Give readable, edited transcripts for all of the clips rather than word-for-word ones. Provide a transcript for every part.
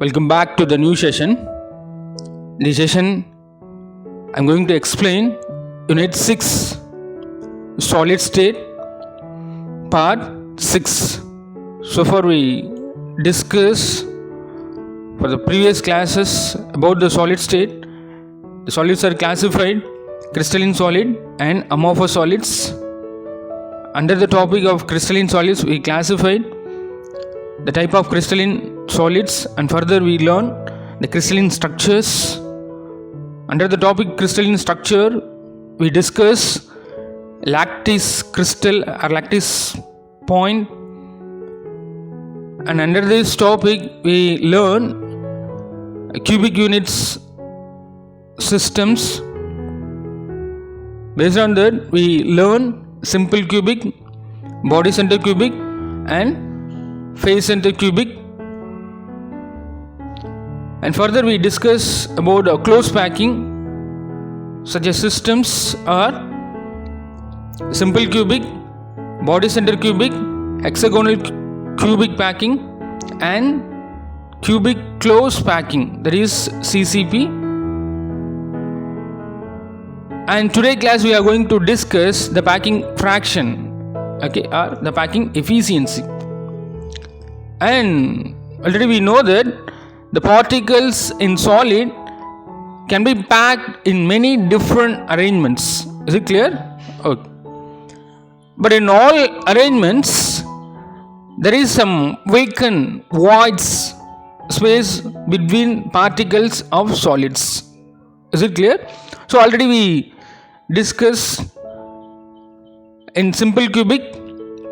Welcome back to the new session. This session I'm going to explain Unit 6 Solid State Part 6. So far we discussed for the previous classes about the solid state. The solids are classified crystalline solid and amorphous solids. Under the topic of crystalline solids we classified the type of crystalline solids and further we learn the crystalline structures. Under the topic crystalline structure we discuss lattice crystal or lattice point, and under this topic we learn cubic units systems. Based on that we learn simple cubic, body center cubic and face center cubic, and further we discuss about close packing. Such as systems are simple cubic, body center cubic, hexagonal cubic packing and cubic close packing, that is CCP. And today class we are going to discuss the packing fraction, or the packing efficiency. And already we know that the particles in solid can be packed in many different arrangements. Is it clear? Okay. But in all arrangements there is some vacant voids, space between particles of solids. Is it clear? So already we discussed in simple cubic,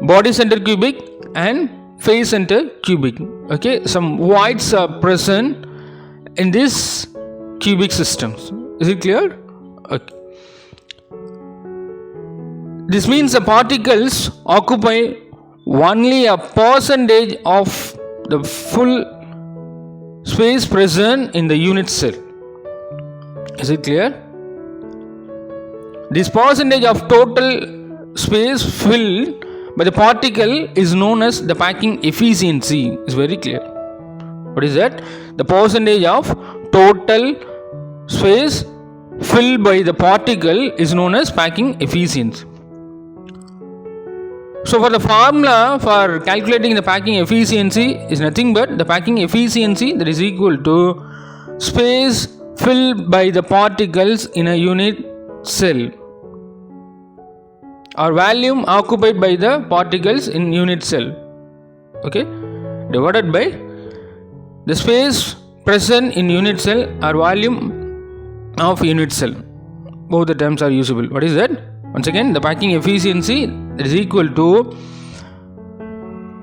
body center cubic and face center cubic. Some voids are present in this cubic systems. Is it clear? Okay. This means the particles occupy only a percentage of the full space present in the unit cell. Is it clear? This percentage of total space filled by the particle is known as the packing efficiency. Is very clear. What is that? The percentage of total space filled by the particle is known as packing efficiency. So for the formula for calculating the packing efficiency is nothing but the packing efficiency that is equal to space filled by the particles in a unit cell, or volume occupied by the particles in unit cell, divided by the space present in unit cell or volume of unit cell. Both the terms are usable. What is that? Once again, the packing efficiency is equal to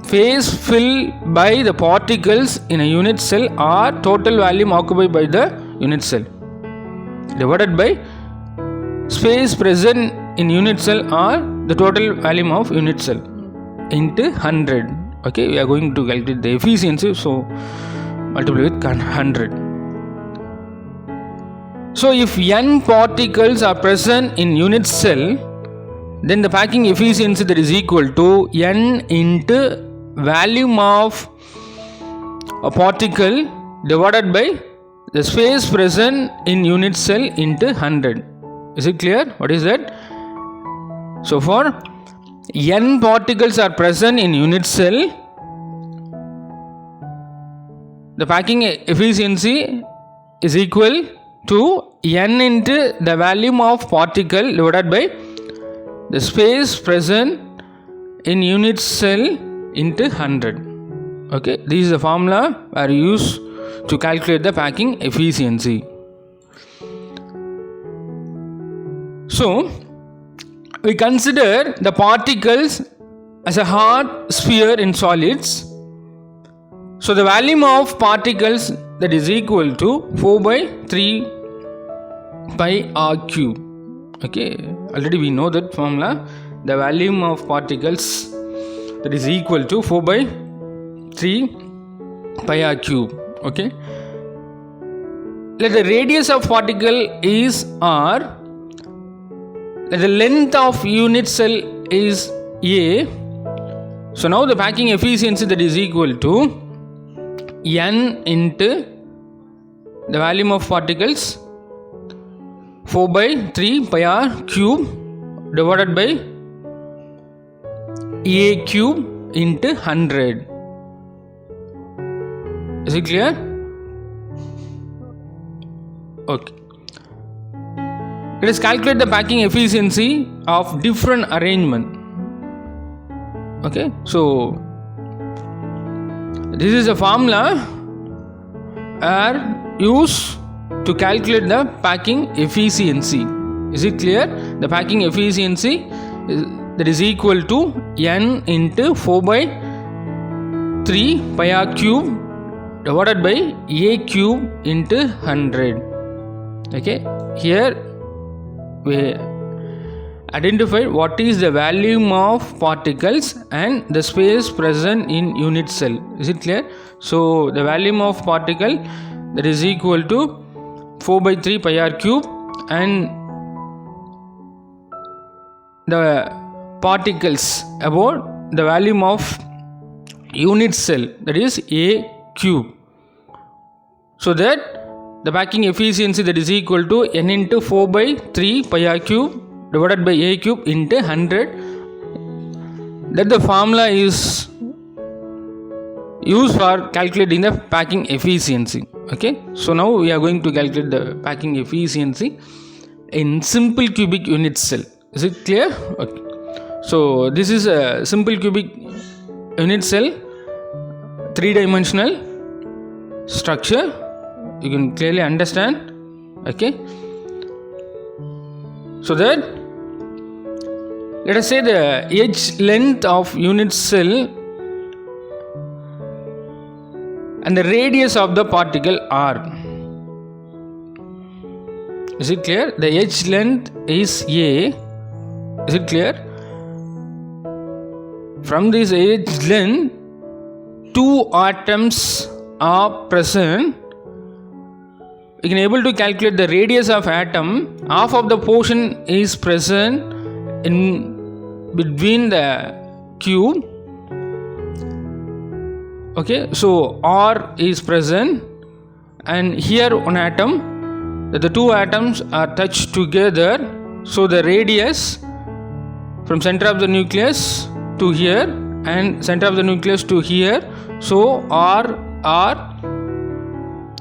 space filled by the particles in a unit cell or total volume occupied by the unit cell, divided by space present in unit cell or the total volume of unit cell into 100. We are going to calculate the efficiency, so multiply with 100. So if n particles are present in unit cell, then the packing efficiency that is equal to n into volume of a particle divided by the space present in unit cell into 100. Is it clear? What is that? So for n particles are present in unit cell, the packing efficiency is equal to n into the volume of particle divided by the space present in unit cell into 100. This is the formula are used to calculate the packing efficiency. So we consider the particles as a hard sphere in solids. So the volume of particles that is equal to 4 by 3 pi r cube. Already we know that formula. The volume of particles that is equal to 4 by 3 pi r cube. Let the radius of particle is r, let the length of unit cell is a. So now the packing efficiency that is equal to n into the volume of particles 4 by 3 pi r cube divided by a cube into 100. Is it clear? Okay. Let us calculate the packing efficiency of different arrangement. Okay, so this is a formula are used to calculate the packing efficiency. Is it clear? The packing efficiency that is equal to n into 4 by 3 pi r cube divided by a cube into 100. Okay, here we identify what is the volume of particles and the space present in unit cell. Is it clear? So the volume of particle that is equal to 4 by 3 pi r cube and the particles about the volume of unit cell, that is a cube. So that the packing efficiency that is equal to n into 4 by 3 pi r cube divided by a cube into 100. That the formula is used for calculating the packing efficiency. Okay, so now we are going to calculate the packing efficiency in simple cubic unit cell. Is it clear? Okay. So this is a simple cubic unit cell, 3-dimensional structure. You can clearly understand. Okay, so that let us say the edge length of unit cell and the radius of the particle r. Is it clear? The edge length is a. Is it clear? From this edge length, 2 atoms are present. We can able to calculate the radius of atom. Half of the portion is present in between the cube. Okay, so r is present, and here one atom, the 2 atoms are touched together. So the radius from center of the nucleus to here and center of the nucleus to here, so r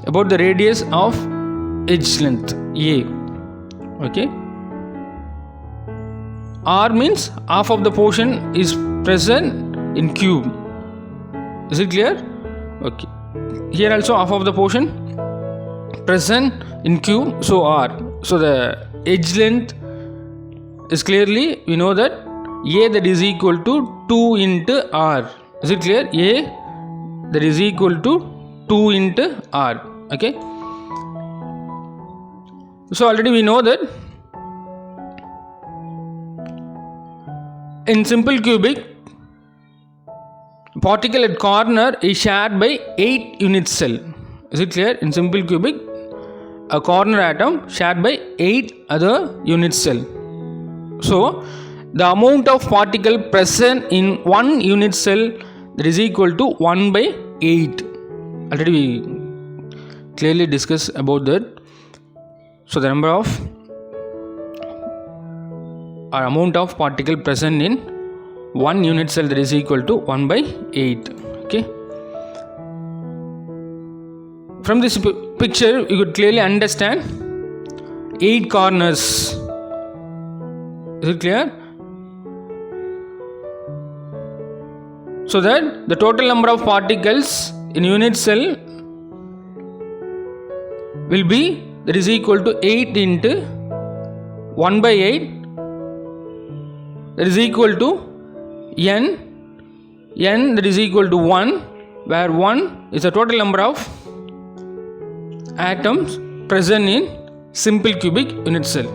about the radius of edge length a. Okay, r means half of the portion is present in cube. Is it clear? Okay, here also half of the portion present in cube, so r. So the edge length is clearly, we know that a that is equal to 2 into r. Is it clear? A that is equal to 2 into r. Okay, so already we know that in simple cubic, particle at corner is shared by 8 unit cell. Is it clear? In simple cubic, a corner atom shared by 8 other unit cell. So the amount of particle present in one unit cell, that is equal to 1 by 8. Already we clearly discussed about that. So the number of or amount of particle present in one unit cell, that is equal to 1 by 8. Okay, from this picture you could clearly understand 8 corners. Is it clear? So that the total number of particles in unit cell will be, that is equal to 8 into 1 by 8, that is equal to n that is equal to 1, where 1 is the total number of atoms present in simple cubic unit cell.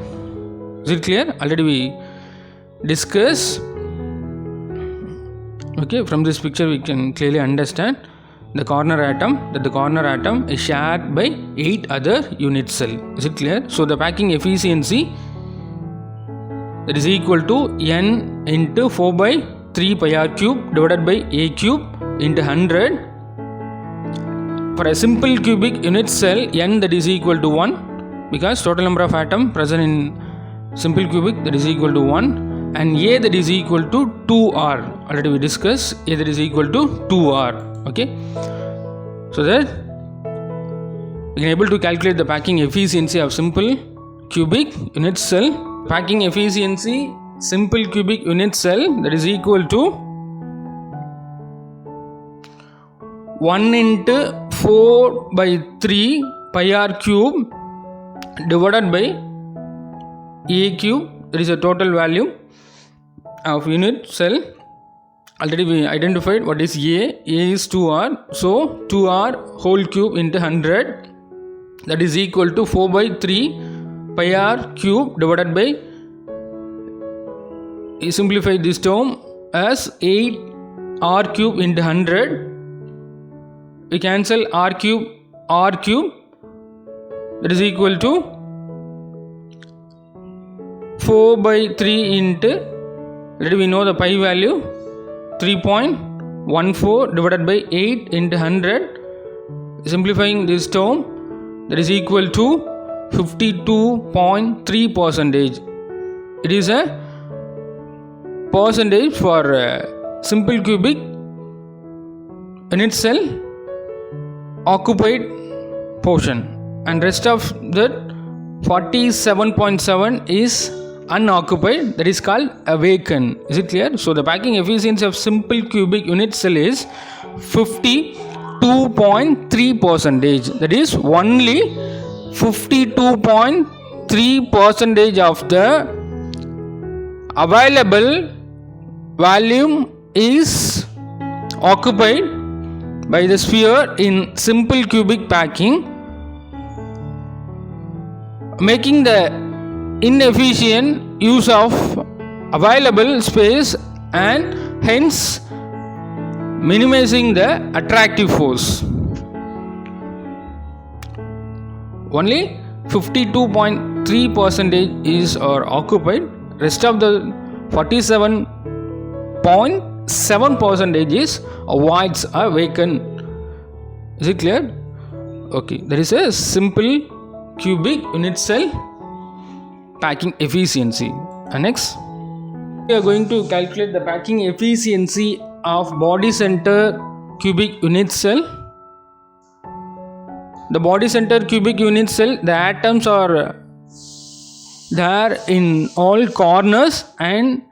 Is it clear? Already we discussed. Okay, from this picture we can clearly understand the corner atom, that the corner atom is shared by 8 other unit cell. Is it clear? So the packing efficiency, that is equal to n into 4 by 3 pi r cube divided by a cube into 100. for a simple cubic unit cell n that is equal to 1, because total number of atom present in simple cubic that is equal to 1, and A that is equal to 2R. Already we discussed A that is equal to 2R. Okay, so that we can able to calculate the packing efficiency of simple cubic unit cell. Packing efficiency simple cubic unit cell that is equal to 1 into 4 by 3 pi r cube divided by A cube. There is a total value of unit cell. Already we identified what is A. A is 2R. So 2R whole cube into 100, that is equal to 4 by 3 pi r cube divided by, we simplify this term as 8 r cube into 100. We cancel r cube, that is equal to 4 by 3 into, already we know the pi value, 3.14 divided by 8 into 100. Simplifying this term, that is equal to 52.3%. It is a percentage for simple cubic unit cell occupied portion, and rest of that 47.7 is unoccupied, that is called a vacant. Is it clear? So the packing efficiency of simple cubic unit cell is 52.3%. That is only 52.3% of the available volume is occupied by the sphere in simple cubic packing, making the inefficient use of available space and hence minimizing the attractive force. Only 52.3% is occupied, rest of the 47.7% is voids are vacant. Is it clear? Okay, there is a simple cubic unit cell packing efficiency. And next, we are going to calculate the packing efficiency of body center cubic unit cell. The body center cubic unit cell, the atoms are there in all corners and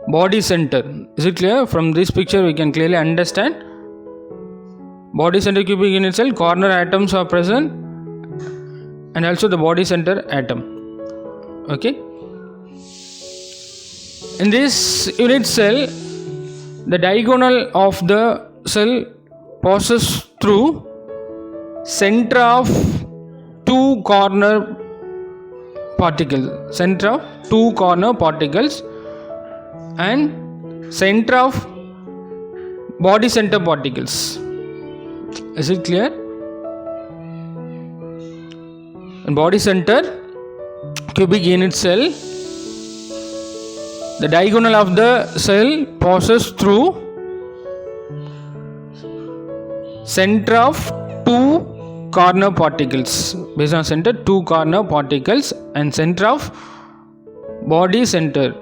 body center. Is it clear? From this picture we can clearly understand. Body center cubic unit cell, corner atoms are present and also the body center atom. Okay. In this unit cell, the diagonal of the cell passes through center of two corner particles, and center of body center particles. Is it clear? In body center cubic unit cell, the diagonal of the cell passes through center of two corner particles, based on center two corner particles, and center of body center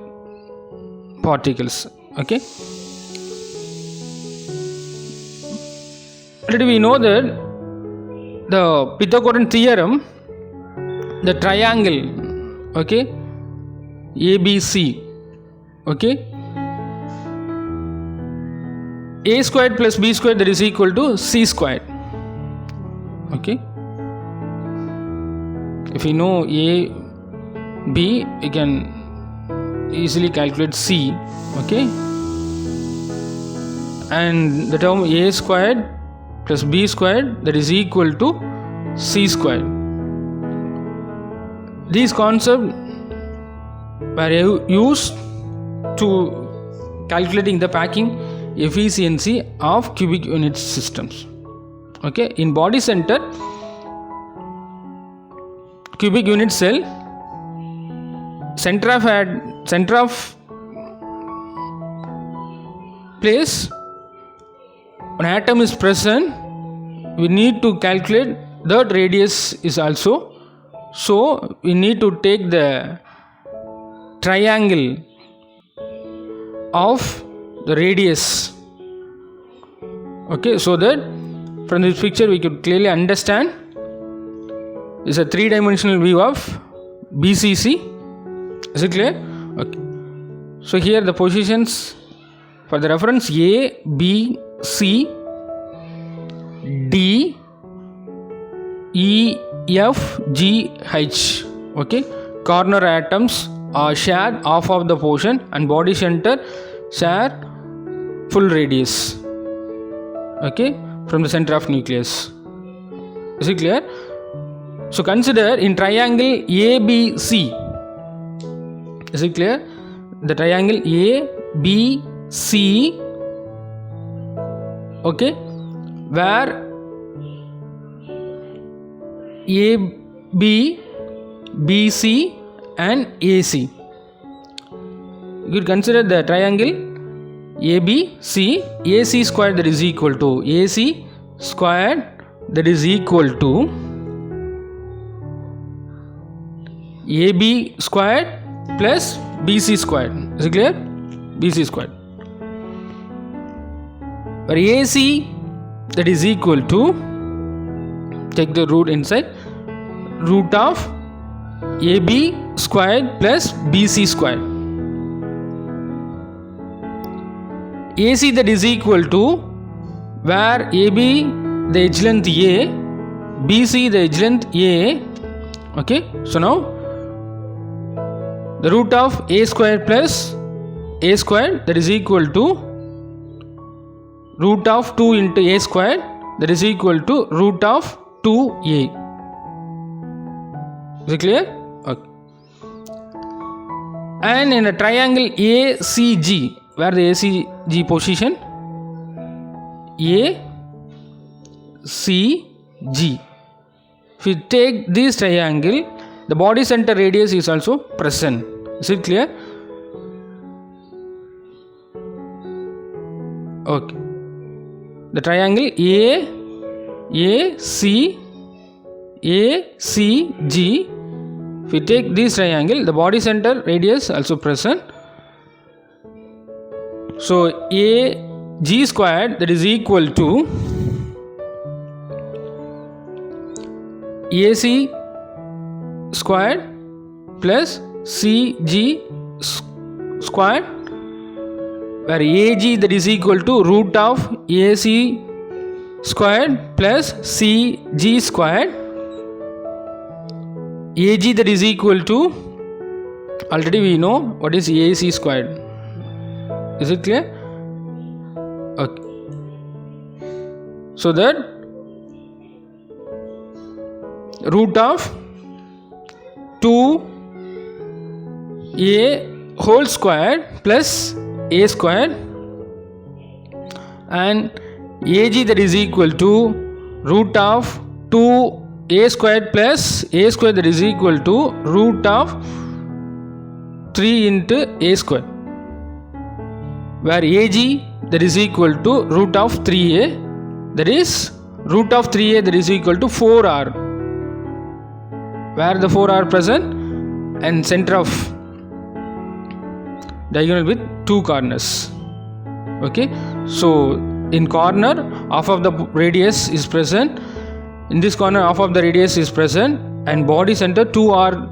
particles. Okay, already we know that the Pythagorean theorem, the triangle, okay, ABC, okay, A squared plus B squared, that is equal to C squared. Okay, if you know A, B, you can easily calculate C. Okay, and the term A squared plus B squared, that is equal to C squared. These concepts were used to calculating the packing efficiency of cubic unit systems. Okay, in body center cubic unit cell, center of place, an atom is present we need to calculate that radius is also. So we need to take the triangle of the radius. Okay, so that from this picture we could clearly understand it's a three-dimensional view of BCC. Is it clear? Okay. So here the positions for the reference: A, B, C, D, E, F, G, H. Okay. Corner atoms are share half of the portion and body center share full radius. Okay, from the center of nucleus. Is it clear? So consider in triangle ABC. Is it clear? The triangle ABC. Okay, where AB, BC and AC. You could consider the triangle ABC. AC squared, that is equal to AC squared, that is equal to AB squared plus BC squared. Is it clear? BC squared. Where AC, that is equal to, take the root inside, root of AB squared plus BC squared. AC, that is equal to, where AB the edge length A, BC the edge length A. Okay, so now the root of A squared plus A squared, that is equal to root of 2 into A squared, that is equal to root of 2A. Is it clear? Okay. And in a triangle ACG, where the ACG position? ACG. If you take this triangle, the body center radius is also present. Is it clear? Okay. The triangle ACG. If we take this triangle, the body center radius also present. So AG squared, that is equal to AC squared plus CG squared, where AG, that is equal to root of AC squared plus CG squared. AG, that is equal to, already we know what is AC squared. Is it clear? Okay. So that root of 2A whole squared plus A squared, and AG, that is equal to root of 2A squared plus A squared, that is equal to root of 3 into A squared, where AG, that is equal to root of 3A, that is root of 3A, that is equal to 4R, where the 4 are present and center of diagonal with 2 corners. Okay, so in corner half of the radius is present, in this corner half of the radius is present, and body center 2 are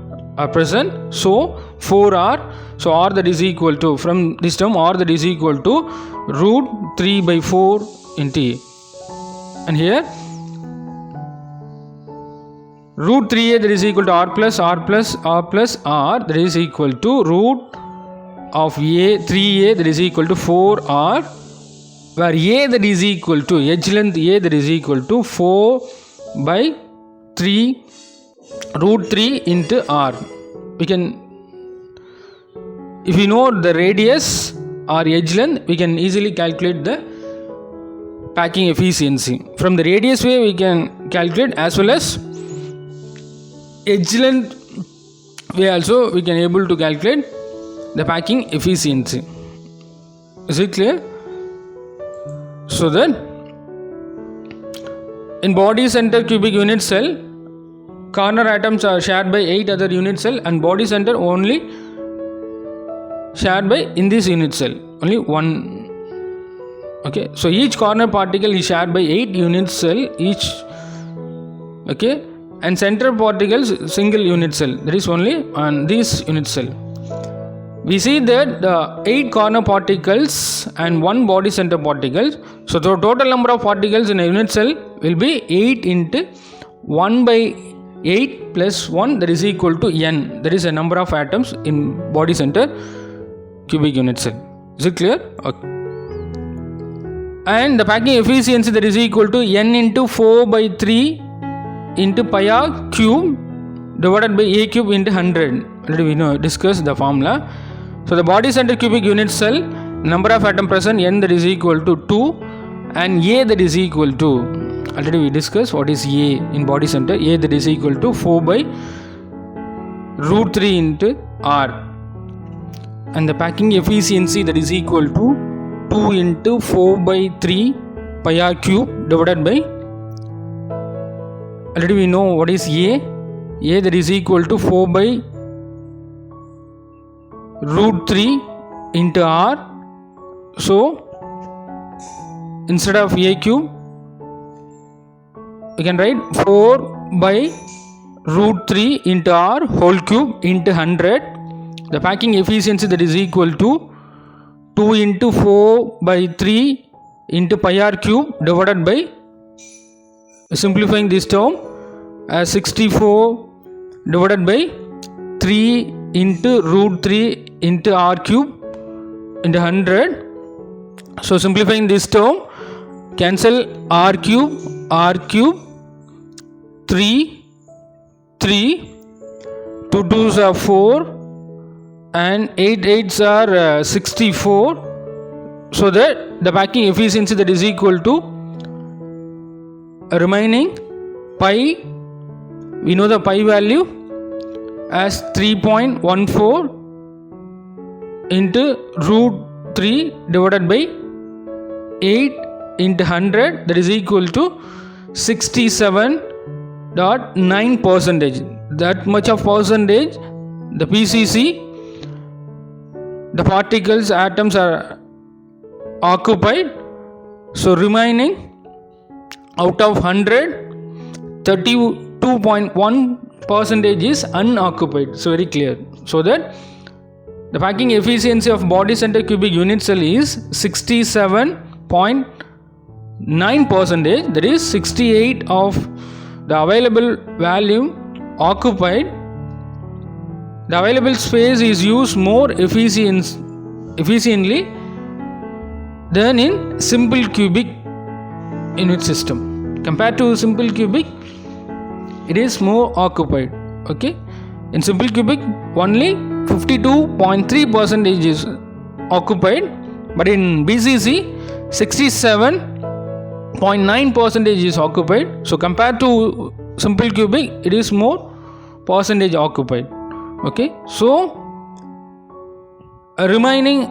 present, so 4 are, so R, that is equal to, from this term R, that is equal to root 3 by 4 into A. And here root 3A, that is equal to R plus R plus R plus R, that is equal to root of A 3A, that is equal to 4R, where A, that is equal to edge length A, that is equal to 4 by 3 root 3 into R. We can, if we know the radius or edge length, we can easily calculate the packing efficiency. From the radius way we can calculate, as well as edge length way also we can able to calculate the packing efficiency. Is it clear? So then in body center cubic unit cell, corner atoms are shared by 8 other unit cell, and body center only shared by in this unit cell only one. Okay, so each corner particle is shared by 8 unit cell each. Okay, and center particles single unit cell, that is only on this unit cell. We see that the 8 corner particles and 1 body center particles. So the total number of particles in a unit cell will be 8 into 1 by 8 plus 1, that is equal to n. That is the number of atoms in body center cubic unit cell. Is it clear? Okay. And the packing efficiency, that is equal to n into 4 by 3 into pi r cube divided by a cube into 100. Already we know discuss the formula. So the body center cubic unit cell, number of atom present n, that is equal to 2, and a, that is equal to, already we discussed what is a in body center. A, that is equal to 4 by root 3 into r, and the packing efficiency, that is equal to 2 into 4 by 3 pi r cube divided by, already we know what is a, that is equal to 4 by root 3 into r. So instead of a cube we can write 4 by root 3 into r whole cube into 100. The packing efficiency, that is equal to 2 into 4 by 3 into pi r cube divided by, simplifying this term as 64 divided by 3 into root 3 into r cube into 100. So simplifying this term, cancel r cube, 3, 2 2s are 4, and 8 8s are 64. So that the packing efficiency, that is equal to remaining pi, we know the pi value as 3.14 into root 3 divided by 8 into 100, that is equal to 67.9 percentage. That much of percentage, the PCC, the particles, atoms are occupied. So remaining out of 100, 32.1 percentage is unoccupied. So very clear. So that the packing efficiency of body center cubic unit cell is 67.9 percentage, that is 68 of the available volume occupied. The available space is used more efficiently than in simple cubic unit system. Compared to simple cubic, it is more occupied. Okay, in simple cubic only 52.3 percentage is occupied, but in BCC 67.9 percentage is occupied. So compared to simple cubic, it is more percentage occupied. Okay, so a remaining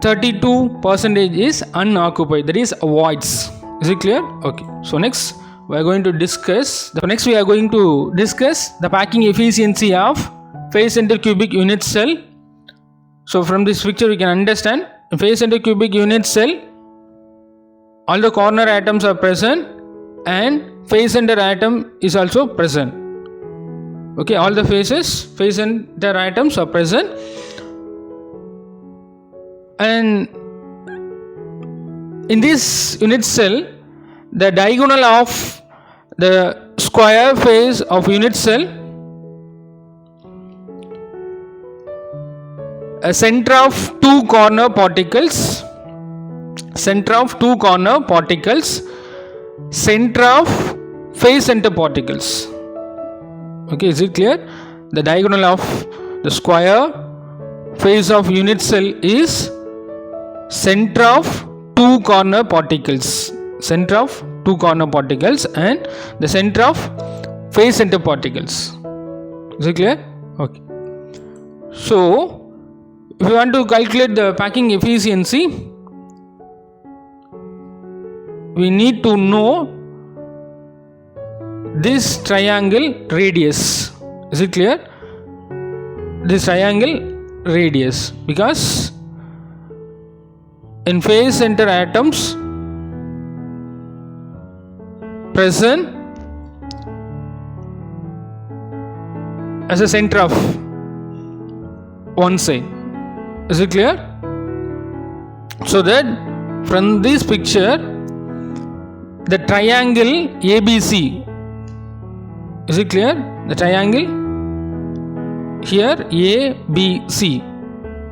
32 percentage is unoccupied, that is voids. Is it clear? Okay, so next we are going to discuss the packing efficiency of face center cubic unit cell. So from this picture we can understand, in face center cubic unit cell all the corner atoms are present and face center atom is also present. Okay, all the face center atoms are present, and in this unit cell the diagonal of the square face of unit cell, a center of two corner particles, center of face center particles. Okay, is it clear? The diagonal of the square face of unit cell is center of two corner particles, and the center of face center particles. Is it clear? Okay. So if you want to calculate the packing efficiency, we need to know this triangle radius. Is it clear? This triangle radius, because in phase center atoms present as a center of one side. Is it clear? So that from this picture, the triangle ABC, is it clear? The triangle here ABC,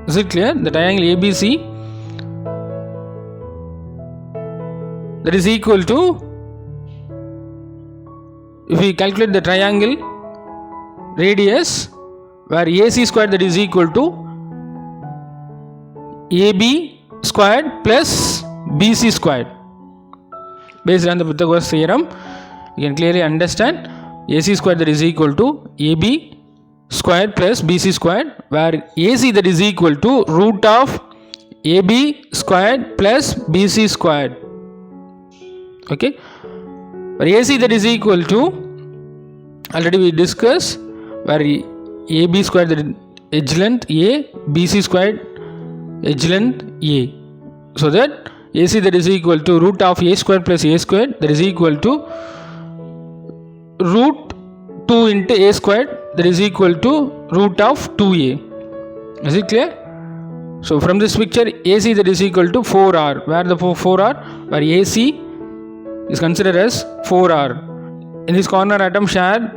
is it clear? The triangle ABC, that is equal to, if we calculate the triangle radius, where AC squared, that is equal to AB squared plus BC squared. Based on the Pythagoras theorem, you can clearly understand AC squared, that is equal to AB squared plus BC squared, where AC, that is equal to root of AB squared plus BC squared. Okay, where AC, that is equal to, already we discussed, where AB squared, that is edge length A, BC squared edge length A. So that AC, that is equal to root of A squared plus A squared, that is equal to root 2 into A squared, that is equal to root of 2A. Is it clear? So from this picture, AC, that is equal to 4R, where the 4R, where AC is considered as 4R. In this corner atom share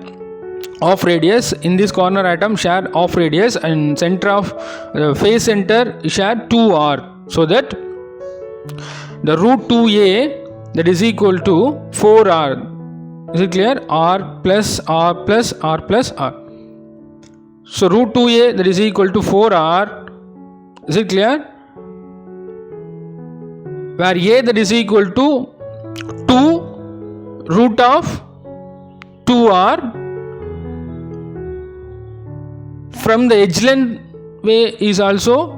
of radius, in this corner atom share of radius, and center of phase center share 2R. So that the root 2A, that is equal to 4R. Is it clear? R plus R plus R plus R. So root 2A, that is equal to 4R. Is it clear? Where A, that is equal to 2 root of 2R. From the edge length way is also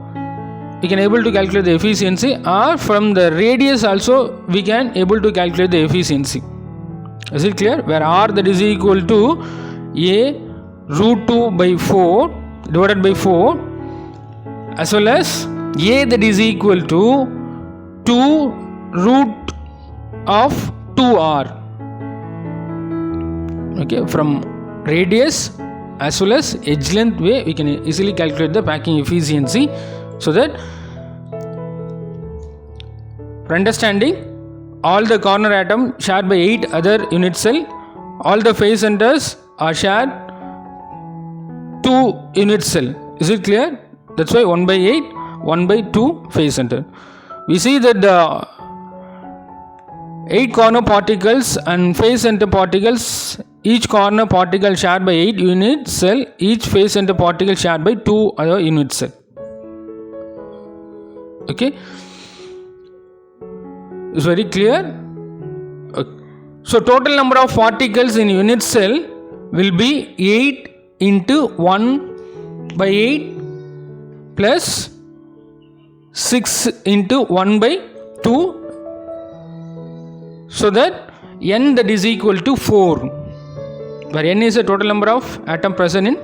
we can able to calculate the efficiency, or from the radius also we can able to calculate the efficiency. Is it clear? Where R, that is equal to A root 2 by 4 divided by 4, as well as A, that is equal to 2 root of 2R. Okay, from radius as well as edge length way we can easily calculate the packing efficiency. So that for understanding, all the corner atom shared by 8 other unit cell, all the phase centers are shared 2 unit cell. Is it clear? That's why 1 by 8, 1 by 2 phase center. We see that the 8 corner particles and phase center particles, each corner particle shared by 8 unit cell, each phase center particle shared by 2 other unit cell. Okay, it's very clear. Okay. So total number of particles in unit cell will be 8 into 1 by 8 plus 6 into 1 by 2, so that n, that is equal to 4, where n is the total number of atom present in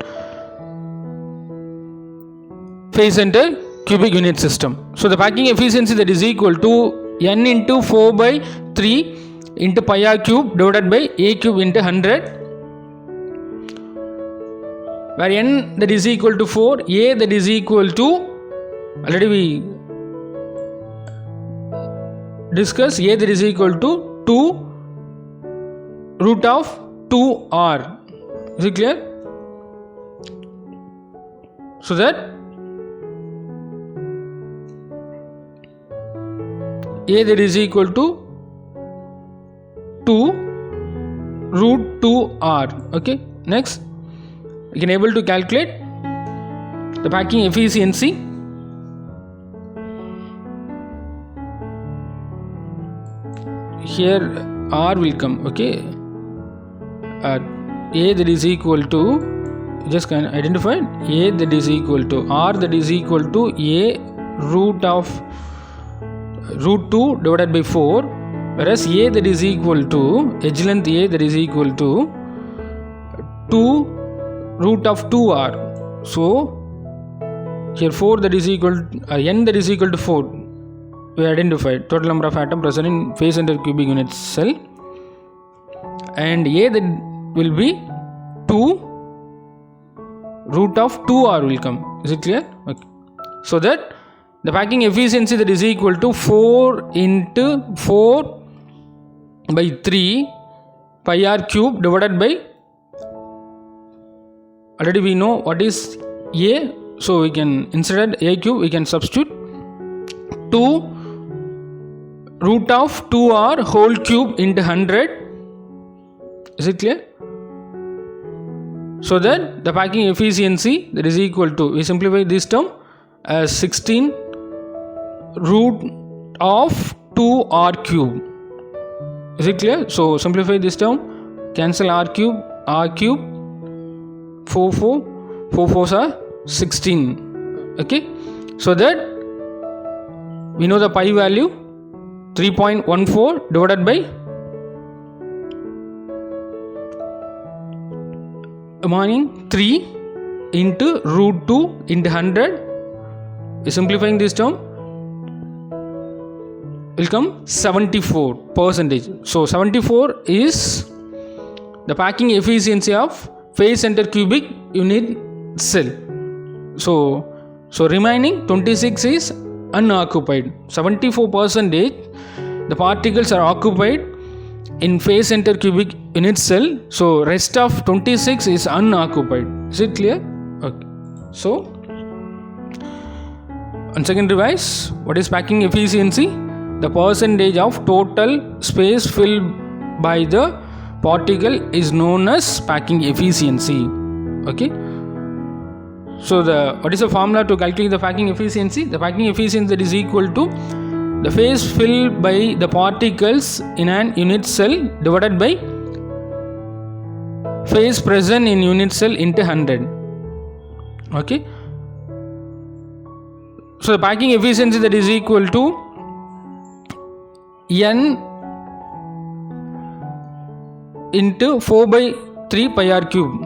phase center cubic unit system. So the packing efficiency, that is equal to n into 4 by 3 into pi r cube divided by a cube into 100, where n, that is equal to 4, a, that is equal to, already we discussed, a, that is equal to 2 root of 2r. Is it clear? So that a, that is equal to 2 root 2r. Okay, next we can able to calculate the packing efficiency. Here r will come. Okay, a, that is equal to, just can identify a, that is equal to r, that is equal to a root of root 2 divided by 4 whereas A that is equal to edge length A that is equal to 2 root of 2r. So here 4 that is equal n that is equal to 4 we identified total number of atom present in face center cubic unit cell, and A that will be 2 root of 2r will come. Is it clear? Okay. So that the packing efficiency that is equal to 4 into 4 by 3 pi r cube divided by, already we know what is A, so we can, instead of A cube we can substitute 2 root of 2r whole cube into 100. Is it clear? So that the packing efficiency that is equal to, we simplify this term as 16 root of 2r cube. Is it clear? So simplify this term, cancel r cube, 4 4s are 16. Okay, so that we know the pi value 3.14 divided by remaining 3 into root 2 into 100. Simplifying this term will come 74%. So 74 is the packing efficiency of face center cubic unit cell. So remaining 26 is unoccupied. 74% the particles are occupied in face center cubic unit cell. So rest of 26 is unoccupied. Is it clear? Okay. So once again revise, what is packing efficiency? The percentage of total space filled by the particle is known as packing efficiency. Okay. So what is the formula to calculate the packing efficiency? The packing efficiency that is equal to the space filled by the particles in an unit cell divided by space present in unit cell into 100. Okay. So the packing efficiency that is equal to n into 4 by 3 pi r cube.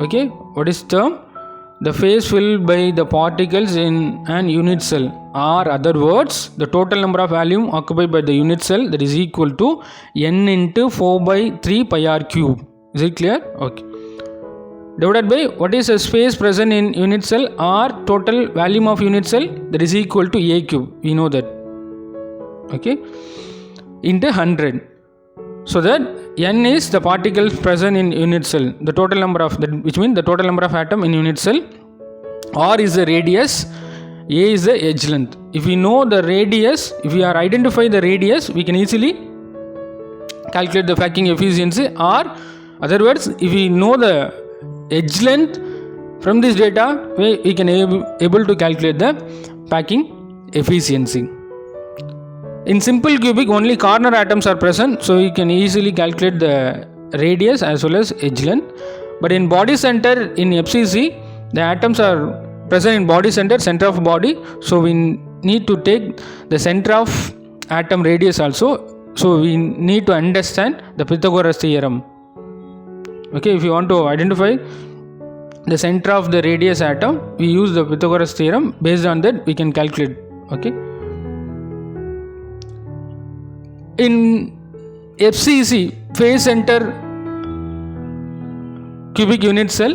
Okay, what is term? The phase filled by the particles in an unit cell, or other words, the total number of volume occupied by the unit cell that is equal to n into 4 by 3 pi r cube. Is it clear? Okay. Divided by what is the space present in unit cell or total volume of unit cell that is equal to A cube. We know that. Okay. Into 100. So that n is the particles present in unit cell, the total number of that, which means the total number of atom in unit cell. R is the radius, A is the edge length. If we know the radius, if we are identify the radius, we can easily calculate the packing efficiency. Or other words, if we know the edge length, from this data we can able to calculate the packing efficiency. In simple cubic, only corner atoms are present, so you can easily calculate the radius as well as edge length. But in body center, in FCC, the atoms are present in body center, center of body, so we need to take the center of atom radius also. So we need to understand the Pythagoras theorem. Okay, if you want to identify the center of the radius atom, we use the Pythagoras theorem. Based on that, we can calculate. Okay. In FCC, phase center cubic unit cell,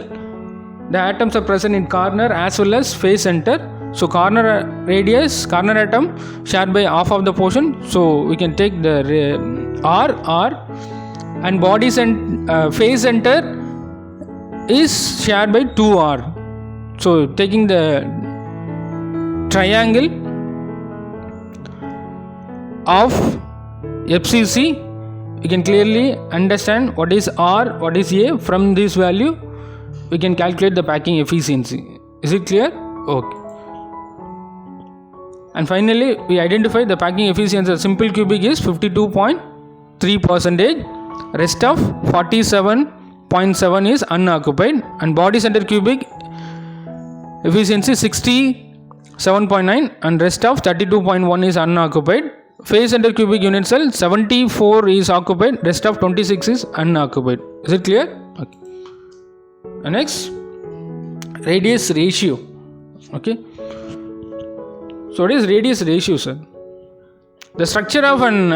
the atoms are present in corner as well as phase center. So corner radius, corner atom shared by half of the portion. So we can take the R, and body phase center is shared by 2R. So taking the triangle of FCC, you can clearly understand what is R, what is A. From this value, we can calculate the packing efficiency. Is it clear? Okay. And finally, we identify the packing efficiency of simple cubic is 52.3%. Rest of 47.7 is unoccupied, and body center cubic efficiency 67.9, and rest of 32.1 is unoccupied. face center cubic unit cell, 74 is occupied, rest of 26 is unoccupied. Is it clear? Okay. Next, radius ratio. Okay. So what is radius ratio, sir? The structure of an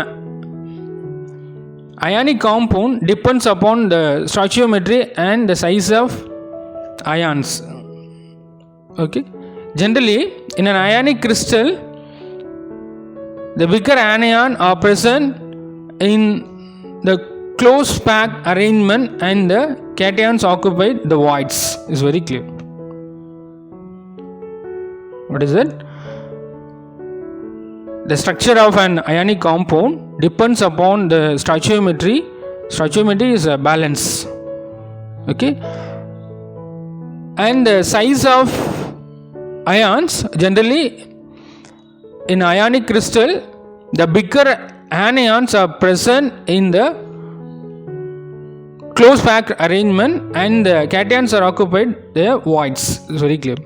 ionic compound depends upon the stoichiometry and the size of ions. Okay. Generally, in an ionic crystal, the bigger anion are present in the close packed arrangement and the cations occupy the voids. Is very clear. What is it? The structure of an ionic compound depends upon the stoichiometry. Stoichiometry is a balance. Okay. And the size of ions, generally in ionic crystal, the bigger anions are present in the close packed arrangement and the cations are occupied the voids. It's very clear.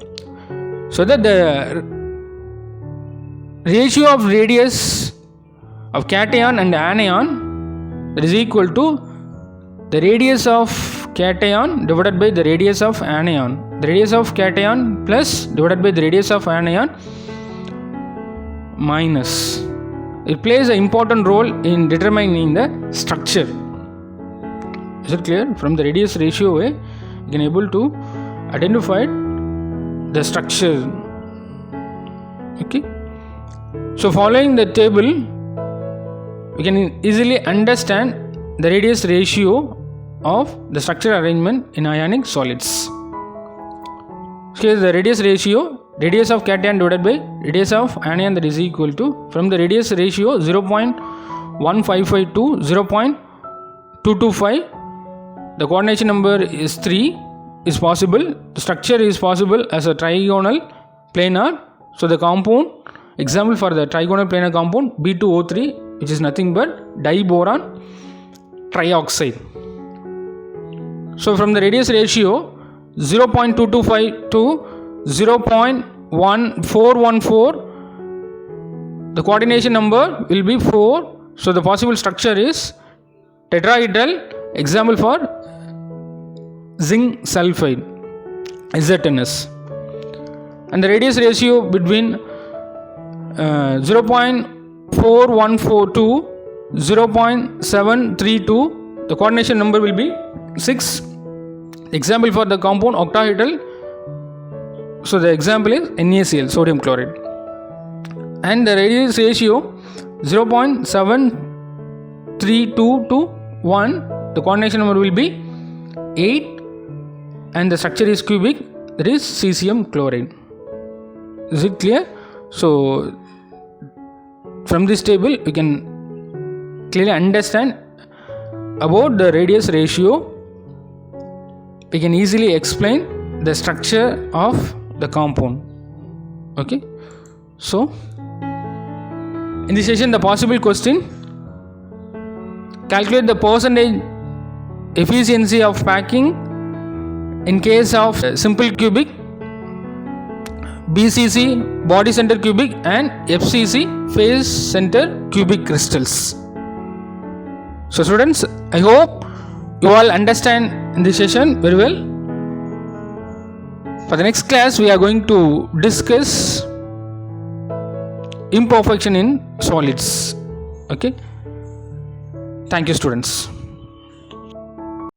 So that the ratio of radius of cation and anion, that is equal to the radius of cation divided by the radius of anion. The radius of cation plus divided by the radius of anion minus. It plays an important role in determining the structure. Is it clear? From the radius ratio way, you can able to identify the structure. Okay. So following the table, we can easily understand the radius ratio of the structural arrangement in ionic solids. Here the radius ratio, radius of cation divided by radius of anion, that is equal to, from the radius ratio 0.155 to 0.225, the coordination number is 3 is possible. The structure is possible as a trigonal planar. So the compound, example for the trigonal planar compound B2O3, which is nothing but diboron trioxide. So from the radius ratio 0.225 to 0.1414, the coordination number will be 4. So the possible structure is tetrahedral, example for zinc sulfide, ZNS. And the radius ratio between 0.414 to 0.732, the coordination number will be 6. Example for the compound octahedral, so the example is NaCl, sodium chloride. And the radius ratio 0.732 to 1, the coordination number will be 8 and the structure is cubic, that is cesium chloride. Is it clear? So from this table we can clearly understand about the radius ratio. We can easily explain the structure of the compound. Okay. So in this session, the possible question: calculate the percentage efficiency of packing in case of simple cubic, BCC body center cubic and FCC face center cubic crystals. So students, I hope you all understand in this session very well. For the next class, we are going to discuss imperfection in solids. Okay. Thank you, students.